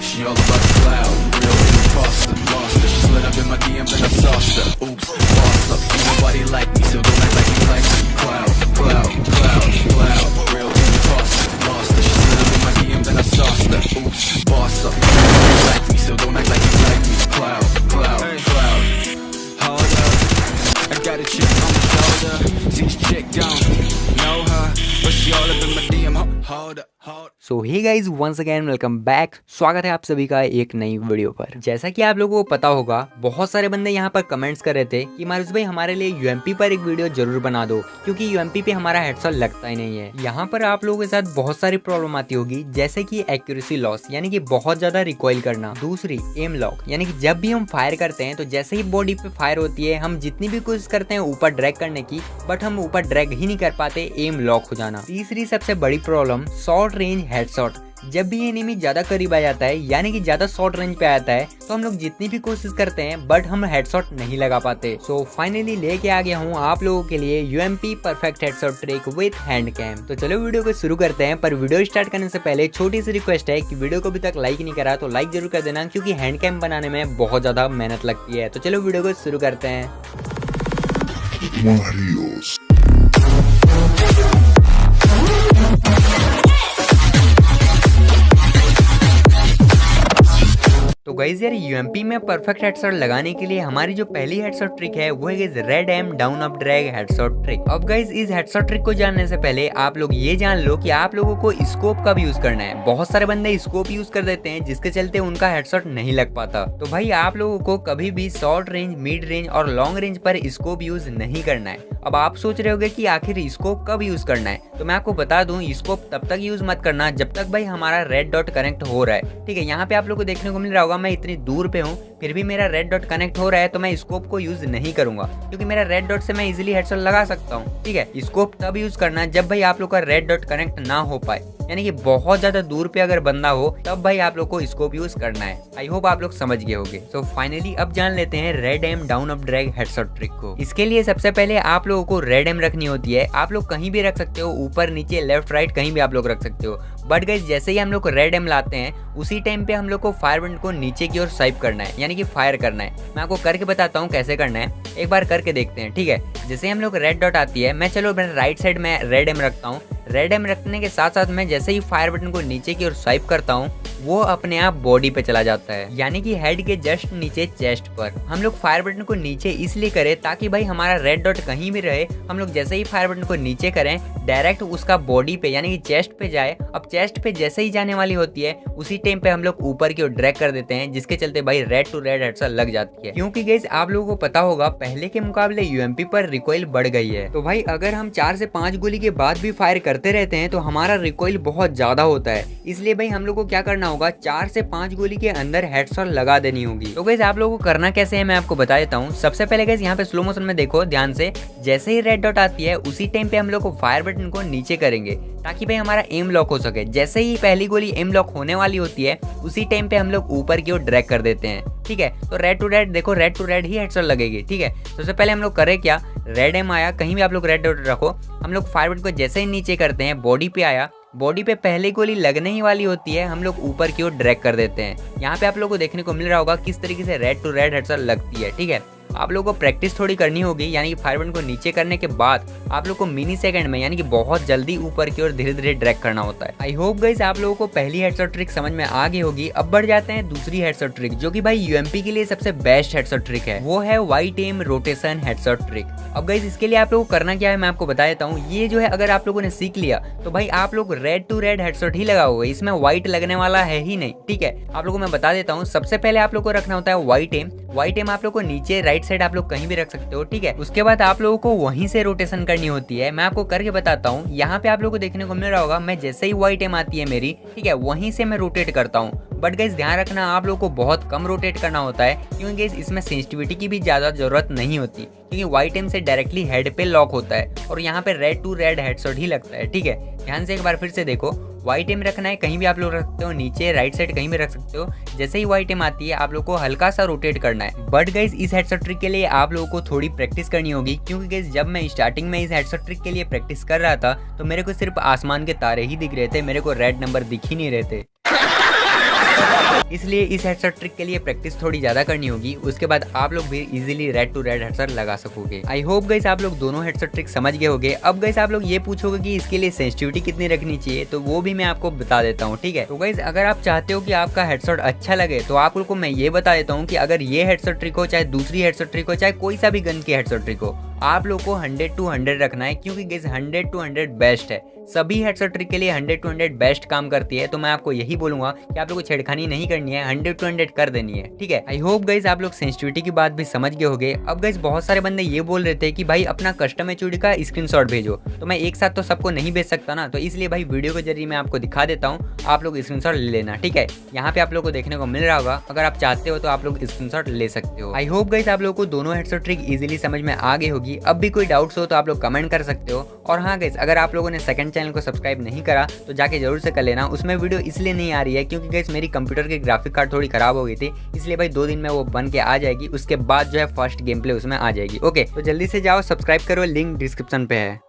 She all about the cloud, real imposter, lost her. She slid up in my DMs and I sauced her. Oops, boss up, ain't nobody like me, so don't act like you like me. Cloud, cloud, cloud, cloud, real imposter, lost her. She slid up in my DMs and I sauced her. Oops, boss up, ain't nobody like me, so don't act like you like me. Cloud, cloud, cloud. Hold up, I got a chip on my shoulder. See this chick gone, know her, but she all up in my DM. Hold up, hold up. So hey guys once again welcome back. स्वागत है आप सभी का एक नई video पर। जैसा कि आप लोगों को पता होगा, बहुत सारे बंदे यहाँ पर कमेंट्स कर रहे थे कि मारुस भाई हमारे लिए यूएमपी पर एक वीडियो जरूर बना दो, क्योंकि यूएमपी पे हमारा हेडशॉट लगता ही नहीं है। यहाँ पर आप लोगों के साथ बहुत सारी प्रॉब्लम आती होगी, जैसे कि एक्यूरेसी लॉस यानी कि बहुत ज्यादा रिकॉइल करना, दूसरी एम लॉक यानी कि जब भी हम फायर करते हैं तो जैसे ही बॉडी पे फायर होती है हम जितनी भी कोशिश करते हैं ऊपर ड्रैग करने की, बट हम ऊपर ड्रैग ही नहीं कर पाते, एम लॉक हो जाना। तीसरी सबसे बड़ी प्रॉब्लम शॉर्ट रेंज हेडशॉट। जब भी एनिमी ज्यादा करीब आ जाता है यानी कि ज्यादा शॉर्ट रेंज पे आता है तो हम लोग जितनी भी कोशिश करते हैं बट हम हेडशॉट नहीं लगा पाते। सो फाइनली लेके आ गया हूँ आप लोगों के लिए UMP perfect headshot trick with hand cam. तो चलो वीडियो को शुरू करते हैं, पर वीडियो स्टार्ट करने से पहले छोटी सी रिक्वेस्ट है कि वीडियो को अभी तक लाइक नहीं करा तो लाइक जरूर कर देना, क्योंकि हैंड कैम बनाने में बहुत ज्यादा मेहनत लगती है। तो चलो वीडियो को शुरू करते हैं। तो गाइस यार यूएमपी में परफेक्ट हेडशॉट लगाने के लिए हमारी जो पहली हेडशॉट ट्रिक है वो है guys red aim down up drag headshot trick. अब गाइस इस हेडशॉट ट्रिक को जानने से पहले आप लोग ये जान लो कि आप लोगों को स्कोप का भी यूज करना है। बहुत सारे बंदे स्कोप यूज कर देते हैं जिसके चलते उनका हेडशॉट नहीं लग पाता। तो भाई आप लोगों को कभी भी शॉर्ट रेंज, मिड रेंज और लॉन्ग रेंज पर स्कोप यूज नहीं करना है। अब आप सोच रहे होगे कि आखिर स्कोप कब यूज करना है, तो मैं आपको बता दूं स्कोप तब तक यूज मत करना जब तक भाई हमारा रेड डॉट कनेक्ट हो रहा है। ठीक है, यहाँ पे आप लोग को देखने को मिल रहा होगा मैं इतनी दूर पे हूँ फिर भी मेरा रेड डॉट कनेक्ट हो रहा है, तो मैं स्कोप को यूज नहीं करूंगा क्योंकि मेरा रेड डॉट से मैं इजीली हेडशॉट लगा सकता हूँ। ठीक है, स्कोप तब यूज करना जब भाई आप लोग का रेड डॉट कनेक्ट ना हो पाए, यानी कि बहुत ज्यादा दूर पे अगर बंदा हो तब भाई आप लोग को स्कोप यूज करना है। आई होप आप लोग समझ गए होंगे। सो फाइनली अब जान लेते हैं red aim down up drag headshot trick को। इसके लिए सबसे पहले आप लोगों को रेड एम रखनी होती है। आप लोग कहीं भी रख सकते हो, ऊपर नीचे लेफ्ट राइट कहीं भी आप लोग रख सकते हो, बट गाइस जैसे ही हम लोग रेड एम लाते हैं उसी टाइम पे हम लोग को फायर बटन को नीचे की ओर स्वाइप करना है, यानी कि फायर करना है। मैं आपको करके बताता हूँ कैसे करना है, एक बार करके देखते हैं। ठीक है, जैसे हम लोग रेड डॉट आती है, मैं चलो राइट साइड में रेड एम रखता हूँ। रेड एम रखने के साथ साथ मैं जैसे ही फायर बटन को नीचे की ओर स्वाइप करता हूँ वो अपने आप बॉडी पे चला जाता है, यानी कि हेड के जस्ट नीचे चेस्ट पर। हम लोग फायर बटन को नीचे इसलिए करें ताकि भाई हमारा रेड डॉट कहीं भी रहे, हम लोग जैसे ही फायर बटन को नीचे करें डायरेक्ट उसका बॉडी पे यानी कि चेस्ट पे जाए। अब चेस्ट पे जैसे ही जाने वाली होती है उसी टाइम पे हम लोग ऊपर की ओर ड्रैग कर देते हैं, जिसके चलते भाई रेड टू रेड हेडशॉट लग जाती है। क्योंकि गाइस आप लोगों को पता होगा पहले के मुकाबले यूएमपी पर रिकॉइल बढ़ गई है, तो भाई अगर हम 4 से 5 गोली के बाद भी फायर करते रहते हैं तो हमारा रिकॉइल बहुत ज्यादा होता है। इसलिए भाई हम लोग को क्या करना होगा, 4 से 5 गोली के अंदर हेडशॉट लगा देनी होगी। तो गाइस आप लोगों को करना कैसे है मैं आपको बता देता हूँ। सबसे पहले गाइस यहाँ पे स्लो मोशन में देखो ध्यान से, जैसे ही रेड डॉट आती है उसी टाइम पे हम लोग को फायर बटन को नीचे करेंगे ताकि भाई हमारा एम लॉक हो सके। जैसे ही पहली गोली एम लॉक होने वाली होती है उसी टाइम पे हम लोग ऊपर की ओर ड्रैग कर देते हैं। ठीक है, तो रेड टू रेड देखो, रेड टू रेड ही हेडशॉट लगेगी। ठीक है, सबसे पहले हम लोग करें क्या, रेड एम आया, कहीं भी आप लोग रेड डॉट रखो, हम लोग फायर बटन को जैसे ही नीचे करते हैं बॉडी पे आया, बॉडी पे पहली गोली लगने ही वाली होती है, हम लोग ऊपर की ओर ड्रैग कर देते हैं। यहाँ पे आप लोगों को देखने को मिल रहा होगा किस तरीके से रेड टू रेड हेडशॉट लगती है। ठीक है, आप लोगों को प्रैक्टिस थोड़ी करनी होगी, यानी कि फायर बटन को नीचे करने के बाद आप लोग को मिनी सेकंड में यानी कि बहुत जल्दी ऊपर की ओर धीरे धीरे ड्रैग करना होता है। आई होप गाइस आप लोगों को पहली हेडशॉट ट्रिक समझ में आ गई होगी। अब बढ़ जाते हैं दूसरी हेडशॉट ट्रिक, जो कि भाई यूएमपी के लिए सबसे बेस्ट हेडशॉट ट्रिक है, वो है white aim rotation headshot trick. अब गाइस इसके लिए आप लोगों को करना क्या है मैं आपको बता देता हूँ। ये जो है अगर आप लोगों ने सीख लिया तो भाई आप लोग रेड टू रेड हेडशॉट ही लगाओगे, इसमें व्हाइट लगने वाला है ही नहीं। ठीक है, आप लोगों को मैं बता देता हूँ। सबसे पहले आप लोग को रखना होता है व्हाइट एम। व्हाइट एम आप लोग को नीचे राइट साइड आप लोग कहीं भी रख सकते हो। ठीक है, उसके बाद आप लोगों को वहीं से रोटेशन करनी होती है। मैं आपको करके बताता हूँ। यहाँ पे आप लोगों को देखने को मिल रहा होगा मैं जैसे ही व्हाइट एम आती है मेरी, ठीक है, वहीं से मैं रोटेट करता हूँ। बट गाइस ध्यान रखना आप लोगों को बहुत कम रोटेट करना होता है, क्योंकि गाइस इसमें सेंसिटिविटी की भी ज्यादा जरूरत नहीं होती, क्योंकि व्हाइट एम से डायरेक्टली हेड पे लॉक होता है और यहाँ पे रेड टू रेड हेडशॉट ही लगता है। ठीक है, ध्यान से एक बार फिर से देखो, व्हाइट एम रखना है, कहीं भी आप लोग रख सकते हो, नीचे राइट साइड कहीं भी रख सकते हो। जैसे ही व्हाइट एम आती है आप लोग को हल्का सा रोटेट करना है। बट गाइस इस हेडशॉट ट्रिक के लिए आप लोगों को थोड़ी प्रैक्टिस करनी होगी, क्योंकि गाइस जब मैं स्टार्टिंग में इस हेडशॉट ट्रिक के लिए प्रैक्टिस कर रहा था तो मेरे को सिर्फ आसमान के तारे ही दिख रहे थे, मेरे को रेड नंबर दिख ही नहीं रहे थे। इसलिए इस हेडशॉट ट्रिक के लिए प्रैक्टिस थोड़ी ज्यादा करनी होगी, उसके बाद आप लोग भी easily red to red headshot लगा सकोगे। आई होप गाइस आप लोग दोनों हेडशॉट ट्रिक समझ गए होंगे। अब गाइस आप लोग ये पूछोगे कि इसके लिए सेंसिटिविटी कितनी रखनी चाहिए, तो वो भी मैं आपको बता देता हूँ, ठीक है। तो गाइस अगर आप चाहते हो कि आपका हेडशॉट अच्छा लगे तो आप लोग को मैं ये बता देता हूँ कि अगर ये हेडशॉट ट्रिक हो, चाहे दूसरी हेडशॉट ट्रिक हो, चाहे कोई सा भी गन की हेडशॉट ट्रिक हो, आप लोग को 100 to 100 रखना है, क्योंकि गाइस 100 to 100 बेस्ट है। सभी हेडशॉट ट्रिक के लिए 100 to 100 बेस्ट काम करती है। तो मैं आपको यही बोलूंगा कि आप लोगों को छेड़खानी नहीं करनी है, 100 to 100 कर देनी है, ठीक है। आई होप गाइस आप लोग सेंसिटिविटी की बात भी समझ गए होंगे। अब गाइस बहुत सारे बंदे ये बोल रहे थे कि भाई अपना कस्टम एचओडी का स्क्रीनशॉट भेजो, तो मैं एक साथ तो सबको नहीं भेज सकता ना, तो इसलिए भाई वीडियो के जरिए मैं आपको दिखा देता हूँ, आप लोग स्क्रीनशॉट ले लेना, ठीक है। यहाँ पे आप लोग को देखने को मिल रहा होगा, अगर आप चाहते हो तो आप लोग स्क्रीनशॉट ले सकते हो। आई होप गाइस आप लोग को दोनों हेडशॉट ट्रिक इजीली समझ में आ गई होगी। अब भी कोई डाउट्स हो तो आप लोग कमेंट कर सकते हो। और हाँ गाइस अगर आप लोगों ने सेकंड चैनल को सब्सक्राइब नहीं करा तो जाके जरूर से कर लेना। उसमें वीडियो इसलिए नहीं आ रही है क्योंकि गाइस मेरी कंप्यूटर की ग्राफिक कार्ड थोड़ी खराब हो गई थी, इसलिए भाई 2 दिन में वो बन के आ जाएगी। उसके बाद जो है फर्स्ट गेम प्ले उसमें आ जाएगी। ओके तो जल्दी से जाओ सब्सक्राइब करो, लिंक डिस्क्रिप्शन पे है।